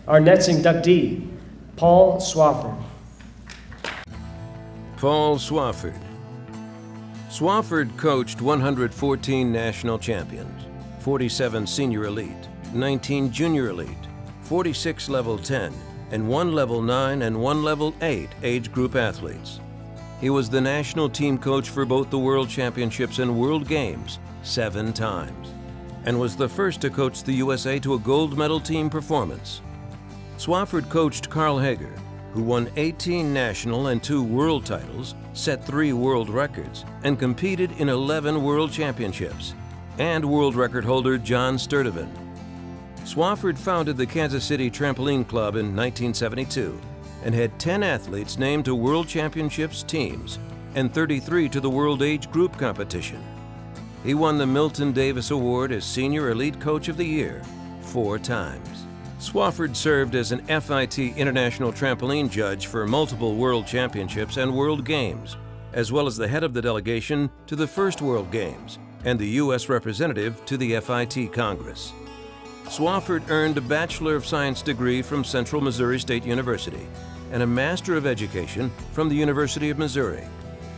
Our next inductee, Paul Swafford. Paul Swafford. Swafford coached 114 national champions, 47 senior elite, 19 junior elite, 46 level 10, and 1 level 9 and 1 level 8 age group athletes. He was the national team coach for both the World Championships and World Games 7 times, and was the first to coach the USA to a gold medal team performance. Swafford coached Carl Hager, who won 18 national and 2 world titles, set 3 world records, and competed in 11 world championships, and world record holder John Sturdivant. Swafford founded the Kansas City Trampoline Club in 1972 and had 10 athletes named to World Championships teams and 33 to the World Age Group competition. He won the Milton Davis Award as Senior Elite Coach of the Year 4 times. Swafford served as an FIT International Trampoline Judge for multiple World Championships and World Games, as well as the head of the delegation to the first World Games and the U.S. representative to the FIT Congress. Swafford earned a Bachelor of Science degree from Central Missouri State University and a Master of Education from the University of Missouri.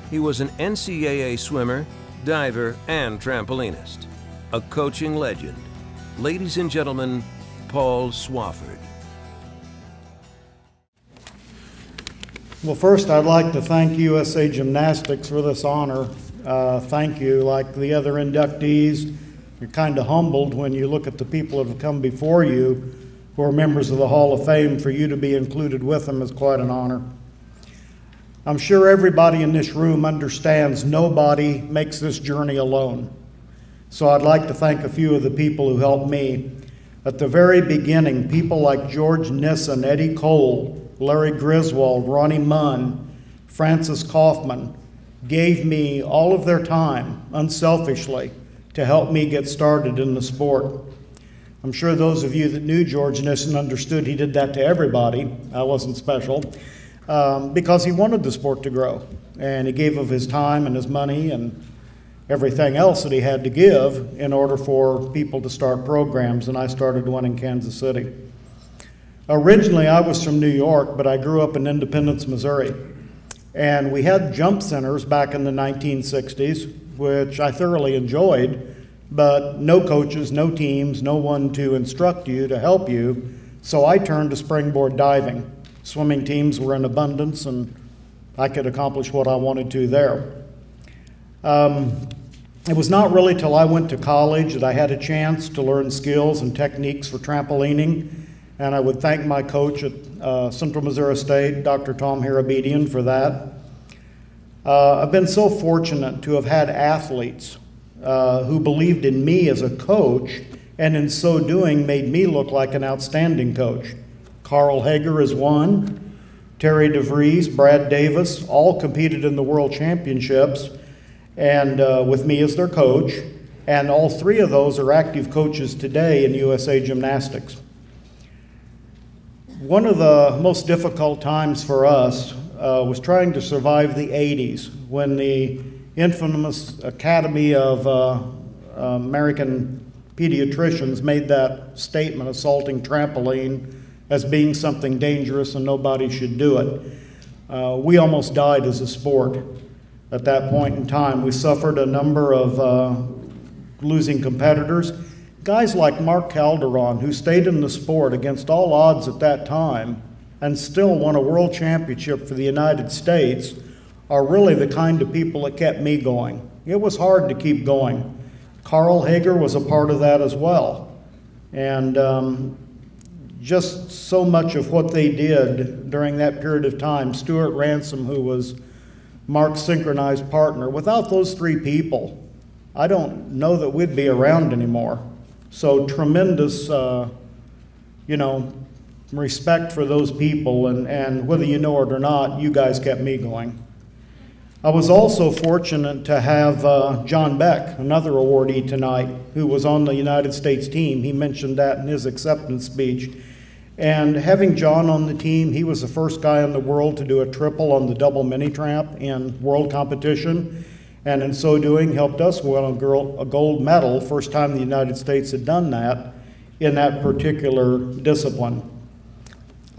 He was an NCAA swimmer, diver, and trampolinist. A coaching legend. Ladies and gentlemen, Paul Swafford. Well, first I'd like to thank USA Gymnastics for this honor. Thank you. Like the other inductees, you're kind of humbled when you look at the people that have come before you who are members of the Hall of Fame. For you to be included with them is quite an honor. I'm sure everybody in this room understands nobody makes this journey alone. So I'd like to thank a few of the people who helped me. At the very beginning, people like George Nissen, Eddie Cole, Larry Griswold, Ronnie Munn, Francis Kaufman gave me all of their time, unselfishly, to help me get started in the sport. I'm sure those of you that knew George Nissen understood he did that to everybody. I wasn't special, because he wanted the sport to grow. And he gave of his time and his money and everything else that he had to give in order for people to start programs, and I started one in Kansas City. Originally, I was from New York, but I grew up in Independence, Missouri. And we had jump centers back in the 1960s, which I thoroughly enjoyed, but no coaches, no teams, no one to instruct you, to help you, so I turned to springboard diving. Swimming teams were in abundance, and I could accomplish what I wanted to there. It was not really till I went to college that I had a chance to learn skills and techniques for trampolining, and I would thank my coach at Central Missouri State, Dr. Tom Harabedian, for that. I've been so fortunate to have had athletes who believed in me as a coach, and in so doing made me look like an outstanding coach. Carl Hager is one, Terry DeVries, Brad Davis, all competed in the World Championships, and with me as their coach, and all 3 of those are active coaches today in USA Gymnastics. One of the most difficult times for us was trying to survive the 80s, when the infamous Academy of American Pediatricians made that statement assaulting trampoline as being something dangerous and nobody should do it. We almost died as a sport. At that point in time, we suffered a number of losing competitors. Guys like Mark Calderon, who stayed in the sport against all odds at that time and still won a world championship for the United States, are really the kind of people that kept me going. It was hard to keep going. Carl Hager was a part of that as well. And just so much of what they did during that period of time, Stuart Ransom, who was Mark's synchronized partner, without those 3 people, I don't know that we'd be around anymore. So tremendous, respect for those people, and whether you know it or not, you guys kept me going. I was also fortunate to have John Beck, another awardee tonight, who was on the United States team. He mentioned that in his acceptance speech. And having John on the team, he was the first guy in the world to do a triple on the double mini tramp in world competition, and in so doing helped us win a gold medal, first time the United States had done that in that particular discipline.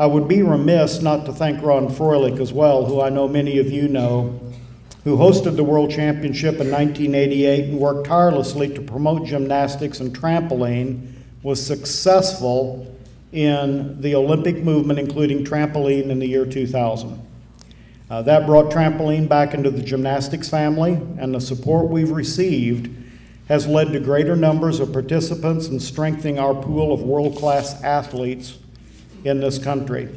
I would be remiss not to thank Ron Froelich as well, who I know many of you know, who hosted the World Championship in 1988 and worked tirelessly to promote gymnastics and trampoline, was successful in the Olympic movement, including trampoline in the year 2000. That brought trampoline back into the gymnastics family, and the support we've received has led to greater numbers of participants and strengthening our pool of world-class athletes in this country.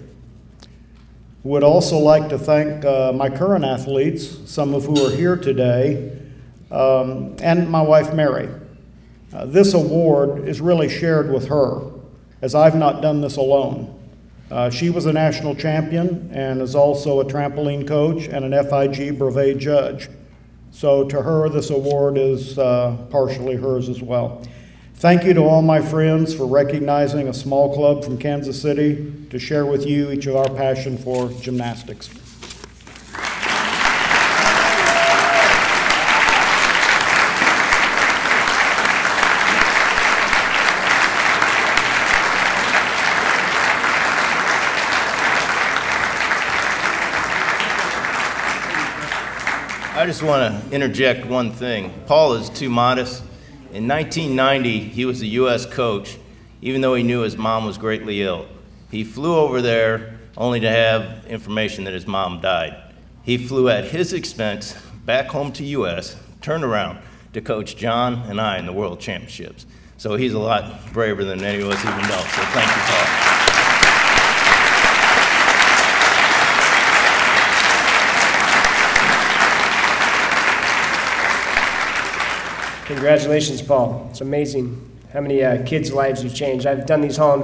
Would also like to thank my current athletes, some of who are here today, and my wife Mary. This award is really shared with her, as I've not done this alone. She was a national champion and is also a trampoline coach and an FIG brevet judge. So to her, this award is partially hers as well. Thank you to all my friends for recognizing a small club from Kansas City to share with you each of our passion for gymnastics. I just want to interject one thing. Paul is too modest. In 1990, he was a U.S. coach, even though he knew his mom was greatly ill. He flew over there only to have information that his mom died. He flew at his expense back home to U.S., turned around to coach John and I in the World Championships. So he's a lot braver than any of us even know. So thank you, Paul. Congratulations, Paul. It's amazing how many kids' lives you've changed. I've done these Hall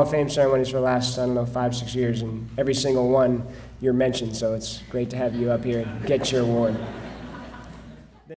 of Fame ceremonies for the last, 5, 6 years, and every single one you're mentioned, so it's great to have you up here and get your award.